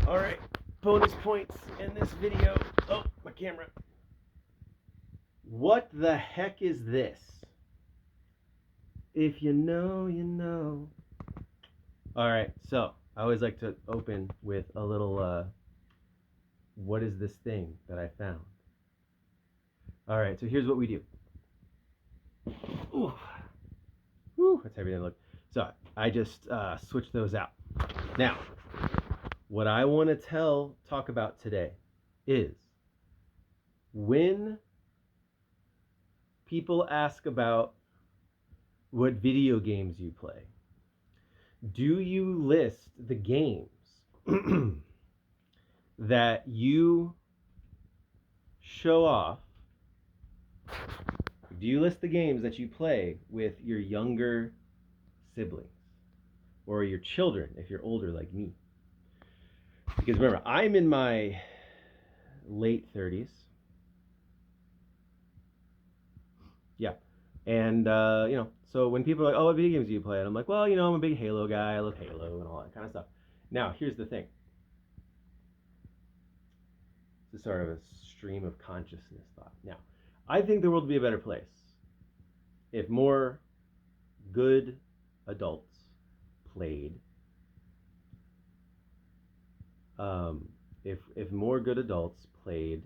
All right, bonus points in this video. Oh, my camera. What the heck is this? If you know, you know. All right, so I always like to open with a little, what is this thing that I found? All right, so here's what we do. Ooh. Whew, that's heavy to look. So I just switched those out. Now, what I want to talk about today is when people ask about what video games you play, do you list the games that you show off? Do you list the games that you play with your younger siblings or your children if you're older like me? Because remember, I'm in my late 30s. Yeah. And, so when people are like, oh, what video games do you play? And I'm like, well, I'm a big Halo guy. I love Halo and all that kind of stuff. Now, here's the thing. This is sort of a stream of consciousness thought. Now, I think the world would be a better place if more good adults played. If more good adults played,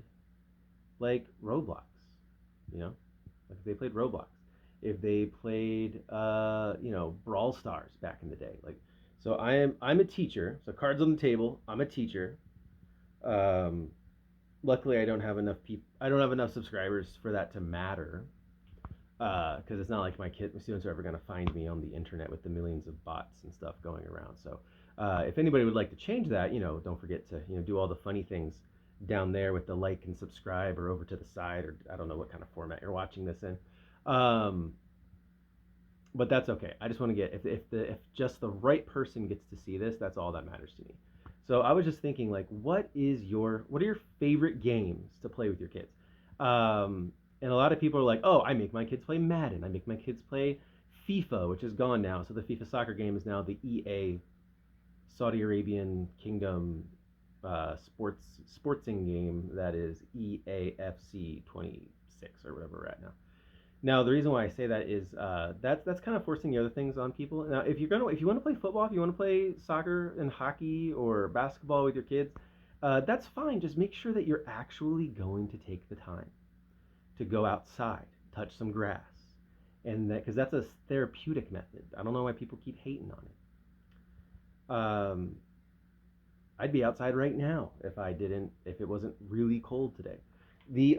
like Roblox, like if they played Roblox, if they played, Brawl Stars back in the day, like. So I'm a teacher. So cards on the table. I'm a teacher. Luckily, I don't have enough subscribers for that to matter. Because it's not like my students are ever going to find me on the internet with the millions of bots and stuff going around. So if anybody would like to change that, don't forget to do all the funny things down there with the like and subscribe, or over to the side, or I don't know what kind of format you're watching this in. But that's okay. I just want to get if just the right person gets to see this, that's all that matters to me. So I was just thinking, like, what are your favorite games to play with your kids? And a lot of people are like, oh, I make my kids play Madden. I make my kids play FIFA, which is gone now. So the FIFA soccer game is now the EA Saudi Arabian Kingdom sportsing game that is EAFC 26 or whatever we're at now. Now, the reason why I say that is that's kind of forcing the other things on people. Now, if you want to play football, if you want to play soccer and hockey or basketball with your kids, that's fine. Just make sure that you're actually going to take the time to go outside, touch some grass, and because that's a therapeutic method. I don't know why people keep hating on it. I'd be outside right now if it wasn't really cold today. The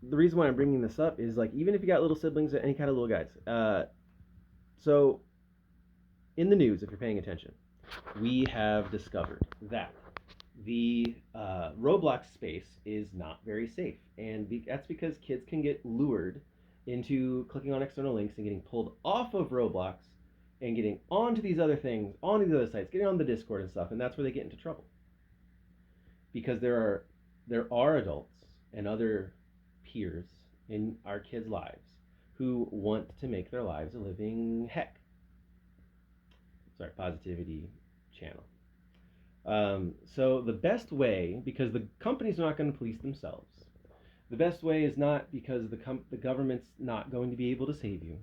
reason why I'm bringing this up is, like, even if you got little siblings, any kind of little guys. So in the news, if you're paying attention, we have discovered that the Roblox space is not very safe. And that's because kids can get lured into clicking on external links and getting pulled off of Roblox and getting onto these other things, on these other sites, getting on the Discord and stuff. And that's where they get into trouble. Because there are adults and other peers in our kids' lives who want to make their lives a living heck. Sorry, positivity channel. So the best way, because the companies are not going to police themselves, the best way is not because the government's not going to be able to save you.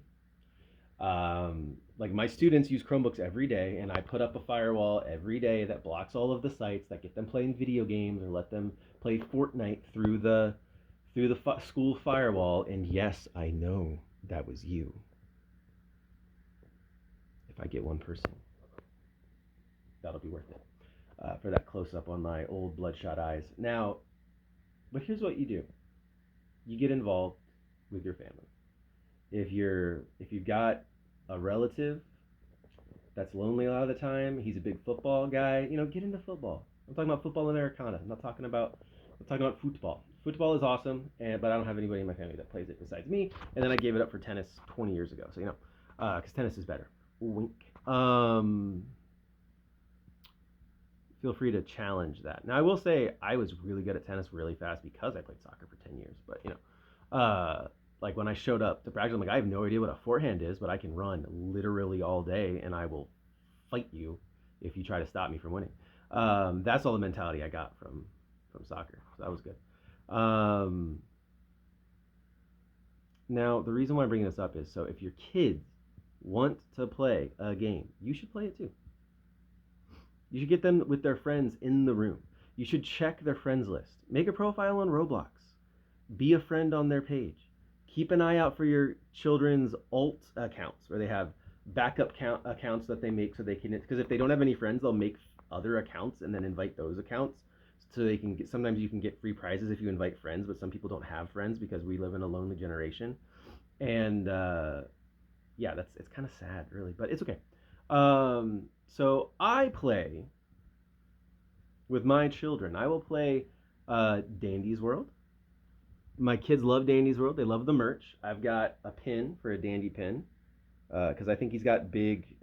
Like, my students use Chromebooks every day, and I put up a firewall every day that blocks all of the sites that get them playing video games or let them play Fortnite through the school firewall. And yes, I know that was you. If I get one person, that'll be worth it. For that close-up on my old bloodshot eyes. Now, but here's what you do. You get involved with your family. If you've got a relative that's lonely a lot of the time, he's a big football guy, get into football. I'm talking about football Americana. I'm talking about football. Football is awesome, but I don't have anybody in my family that plays it besides me. And then I gave it up for tennis 20 years ago. So, because tennis is better. Wink. Feel free to challenge that. Now, I will say I was really good at tennis really fast because I played soccer for 10 years. But, like, when I showed up to practice, I'm like, I have no idea what a forehand is, but I can run literally all day, and I will fight you if you try to stop me from winning. That's all the mentality I got from soccer. So that was good. Um, Now, the reason why I'm bringing this up is so if your kids want to play a game, you should play it too. You should get them with their friends in the room. You should check their friends list. Make a profile on Roblox. Be a friend on their page. Keep an eye out for your children's alt accounts where they have backup accounts that they make so they can, because if they don't have any friends, they'll make other accounts and then invite those accounts so they can get, sometimes you can get free prizes if you invite friends, but some people don't have friends because we live in a lonely generation. And yeah, that's it's kind of sad, really, but it's okay. So I play with my children. I will play Dandy's World. My kids love Dandy's World. They love the merch. I've got a pin for a Dandy pin because I think he's got big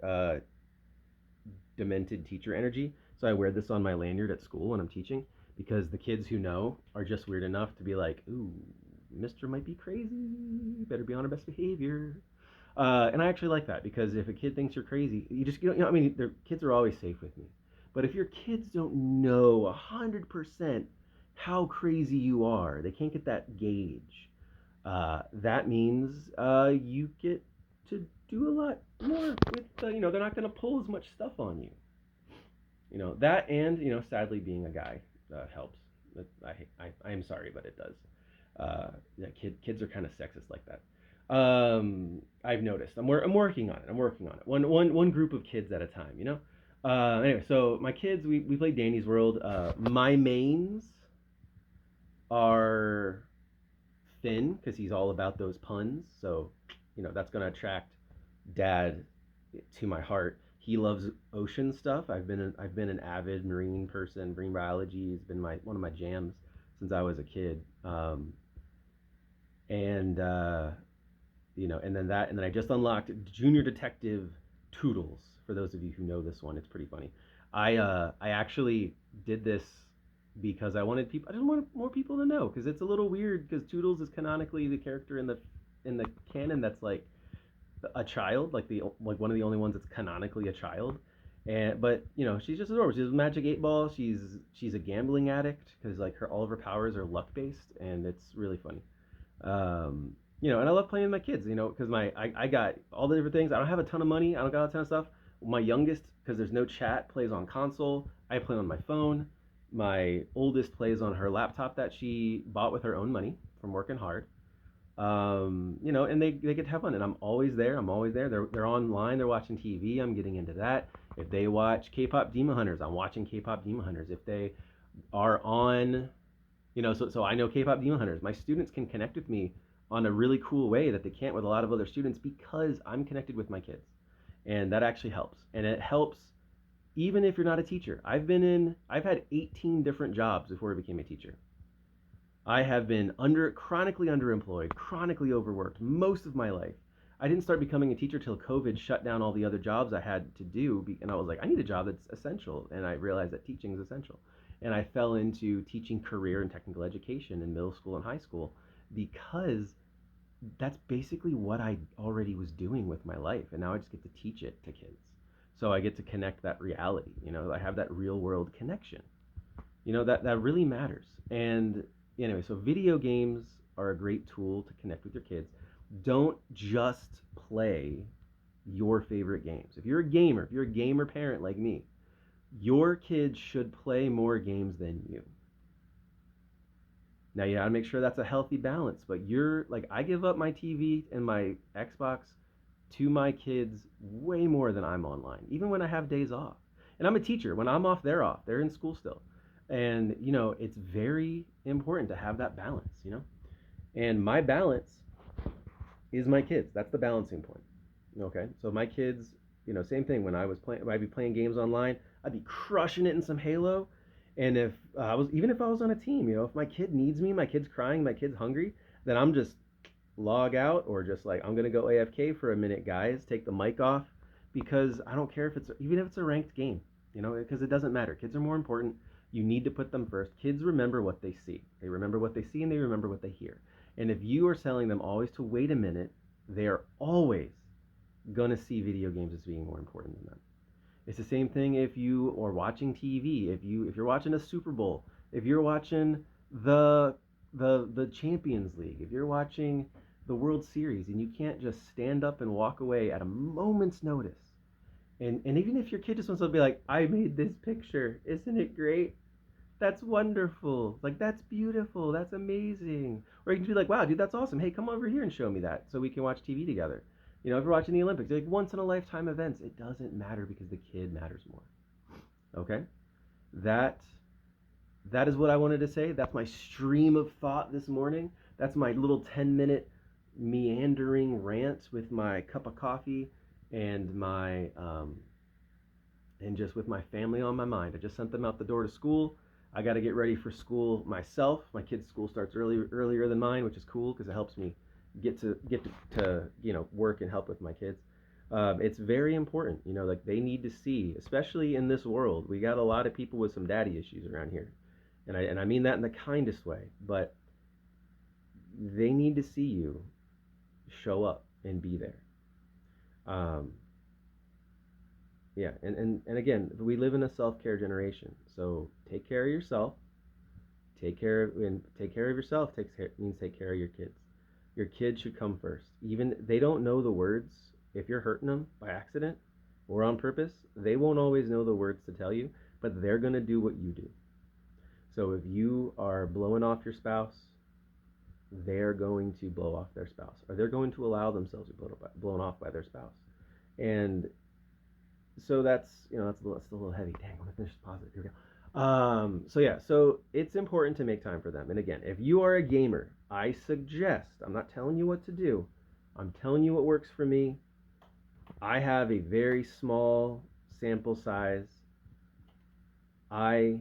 demented teacher energy. So I wear this on my lanyard at school when I'm teaching because the kids who know are just weird enough to be like, "Ooh, Mister might be crazy. Better be on our best behavior." And I actually like that because if a kid thinks you're crazy, you know I mean, their kids are always safe with me. But if your kids don't know 100% how crazy you are, they can't get that gauge. That means you get to do a lot more with, they're not going to pull as much stuff on you. That and, sadly being a guy helps. I am sorry, but it does. Yeah, kids are kind of sexist like that. I've noticed. I'm working on it. I'm working on it. One group of kids at a time. Anyway, so my kids, we play Danny's World. My mains are Finn because he's all about those puns. So, that's gonna attract Dad to my heart. He loves ocean stuff. I've been an avid marine person. Marine biology has been my one of my jams since I was a kid. And and then I just unlocked Junior Detective Toodles. For those of you who know this one, it's pretty funny. I actually did this because I just wanted more people to know because it's a little weird because Toodles is canonically the character in the canon that's like a child, like one of the only ones that's canonically a child. But she's just adorable. She's a magic 8 ball. She's a gambling addict because like all of her powers are luck based, and it's really funny. And I love playing with my kids, because I got all the different things. I don't have a ton of money. I don't got a ton of stuff. My youngest, because there's no chat, plays on console. I play on my phone. My oldest plays on her laptop that she bought with her own money from working hard. And they get to have fun, and I'm always there. I'm always there. They're online. They're watching TV. I'm getting into that. If they watch K-pop Demon Hunters, I'm watching K-pop Demon Hunters. If they are on, so I know K-pop Demon Hunters. My students can connect with me on a really cool way that they can't with a lot of other students because I'm connected with my kids. And that actually helps. And it helps even if you're not a teacher. I've had 18 different jobs before I became a teacher. I have been chronically underemployed, chronically overworked most of my life. I didn't start becoming a teacher till COVID shut down all the other jobs I had to do, and I was like, I need a job that's essential, and I realized that teaching is essential. And I fell into teaching career and technical education in middle school and high school because that's basically what I already was doing with my life, and now I just get to teach it to kids. So I get to connect that reality. I have that real world connection. That really matters. And anyway, so video games are a great tool to connect with your kids. Don't just play your favorite games. If you're a gamer parent like me, your kids should play more games than you. Now you gotta make sure that's a healthy balance. But I give up my TV and my Xbox to my kids way more than I'm online, even when I have days off. And I'm a teacher. When I'm off, they're off. They're in school still. And it's very important to have that balance. And my balance is my kids. That's the balancing point. Okay, so my kids, same thing. When I'd be playing games online, I'd be crushing it in some Halo. And if I was on a team, if my kid needs me, my kid's crying, my kid's hungry, then I'm just log out or just like I'm gonna go AFK for a minute, guys. Take the mic off because I don't care even if it's a ranked game, because it doesn't matter. Kids are more important. You need to put them first. Kids remember what they see. They remember what they see and they remember what they hear. And if you are telling them always to wait a minute, they are always gonna see video games as being more important than them. It's the same thing if you are watching TV, if you're watching a Super Bowl, if you're watching the the Champions League, if you're watching the World Series and you can't just stand up and walk away at a moment's notice. And even if your kid just wants to be like, I made this picture, isn't it great? That's wonderful. Like, that's beautiful. That's amazing. Or you can be like, wow, dude, that's awesome. Hey, come over here and show me that so we can watch TV together. You know, if you're watching the Olympics, like once in a lifetime events, it doesn't matter because the kid matters more. Okay? That that is what I wanted to say. That's my stream of thought this morning. That's my little 10-minute meandering rant with my cup of coffee and my and just with my family on my mind. I just sent them out the door to school. I got to get ready for school myself. My kid's school starts earlier than mine, which is cool because it helps me get to work and help with my kids. It's very important, like they need to see, especially in this world. We got a lot of people with some daddy issues around here, and I mean that in the kindest way. But they need to see you show up and be there. Um, yeah, and again, we live in a self-care generation, so take care of yourself. Take care of yourself means take care of your kids. Your kids should come first. Even they don't know the words. If you're hurting them by accident or on purpose, they won't always know the words to tell you, but they're going to do what you do. So if you are blowing off your spouse, they're going to blow off their spouse, or they're going to allow themselves to be blown off by their spouse. And so that's a little heavy. Dang, I'm gonna finish positive. Here we go. So yeah, so it's important to make time for them. And again, if you are a gamer, I suggest, I'm not telling you what to do, I'm telling you what works for me. I have a very small sample size. I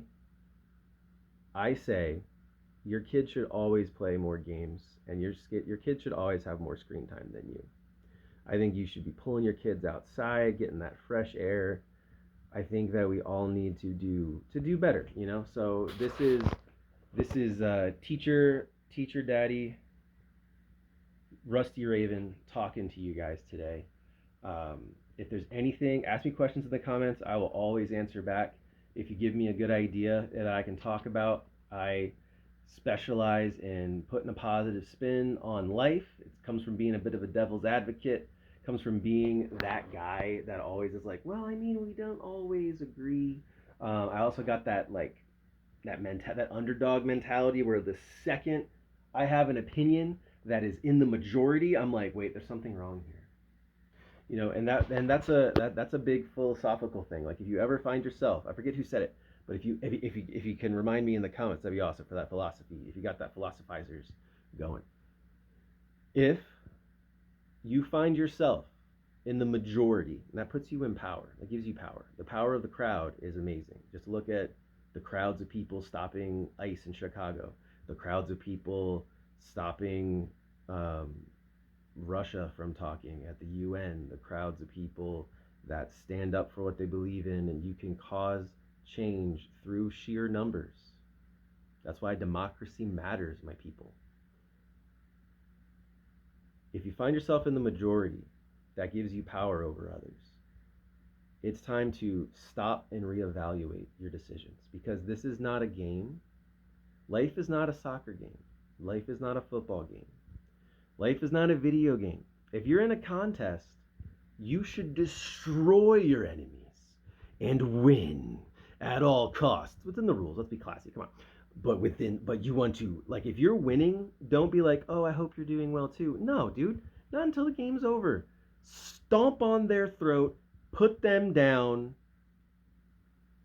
say your kid should always play more games, and your kid should always have more screen time than you. I think you should be pulling your kids outside, getting that fresh air. I think that we all need to do better, So this is teacher daddy Rusty Raven talking to you guys today. If there's anything, ask me questions in the comments. I will always answer back. If you give me a good idea that I can talk about, I specialize in putting a positive spin on life. It comes from being a bit of a devil's advocate. It comes from being that guy that always is like, well, I mean, we don't always agree. I also got that that underdog mentality where the second I have an opinion that is in the majority, I'm like, wait, there's something wrong here. That's a big philosophical thing. Like if you ever find yourself, I forget who said it, but if you can remind me in the comments, that'd be awesome for that philosophy. If you got that philosophizers going, if you find yourself in the majority, and that puts you in power, that gives you power. The power of the crowd is amazing. Just look at the crowds of people stopping ICE in Chicago, the crowds of people stopping Russia from talking at the UN, the crowds of people that stand up for what they believe in, and you can cause change through sheer numbers. That's why democracy matters, my people. If you find yourself in the majority, that gives you power over others. It's time to stop and reevaluate your decisions, because this is not a game. Life is not a soccer game. Life is not a football game. Life is not a video game. If you're in a contest, you should destroy your enemies and win at all costs. Within the rules, let's be classy, come on. But you want to, like, if you're winning, don't be like, oh, I hope you're doing well too. No, dude, not until the game's over. Stomp on their throat, put them down,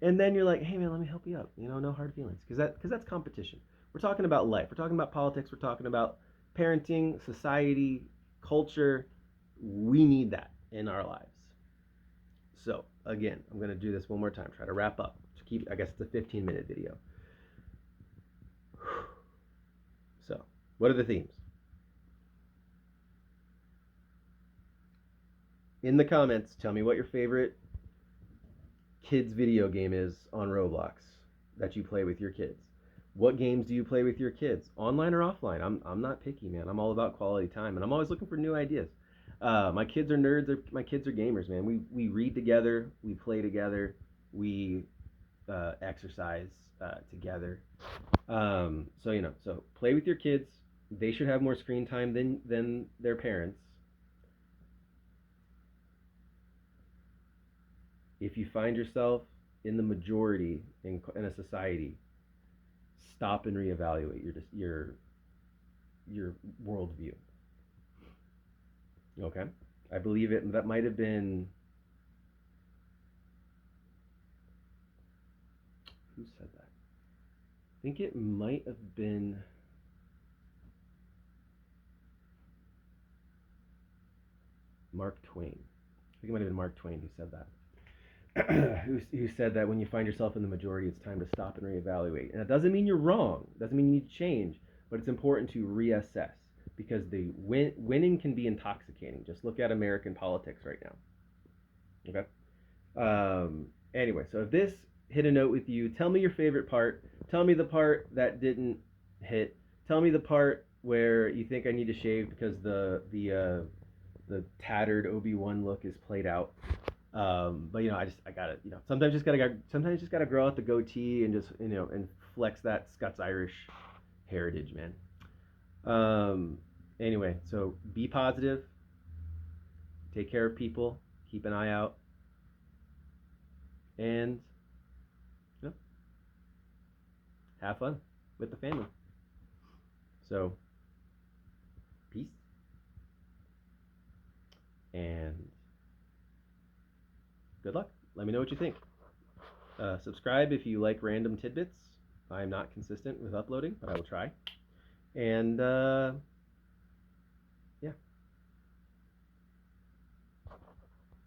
and then you're like, hey man, let me help you out. No hard feelings, because that's competition. We're talking about life. We're talking about politics. We're talking about parenting, society, culture. We need that in our lives. So again, I'm going to do this one more time. Try to wrap up. I guess it's a 15-minute video. So, what are the themes? In the comments, tell me what your favorite kids video game is on Roblox that you play with your kids. What games do you play with your kids, online or offline? I'm not picky, man. I'm all about quality time, and I'm always looking for new ideas. My kids are nerds. My kids are gamers, man. We read together. We play together. We exercise together. So so play with your kids. They should have more screen time than their parents. If you find yourself in the majority in a society, stop and reevaluate your worldview. Okay, I believe it. That might have been, who said that? I think it might have been Mark Twain. I think it might have been Mark Twain who said that. who said that when you find yourself in the majority, it's time to stop and reevaluate. And that doesn't mean you're wrong. It doesn't mean you need to change, but it's important to reassess because the winning can be intoxicating. Just look at American politics right now. Okay. Anyway, so if this hit a note with you, tell me your favorite part. Tell me the part that didn't hit. Tell me the part where you think I need to shave because the tattered Obi-Wan look is played out. But I gotta sometimes just gotta grow out the goatee and just and flex that Scots Irish heritage, man. Anyway, so be positive, take care of people, keep an eye out, and you know, have fun with the family. So peace and good luck. Let me know what you think. Subscribe if you like random tidbits. I'm not consistent with uploading, but I will try. And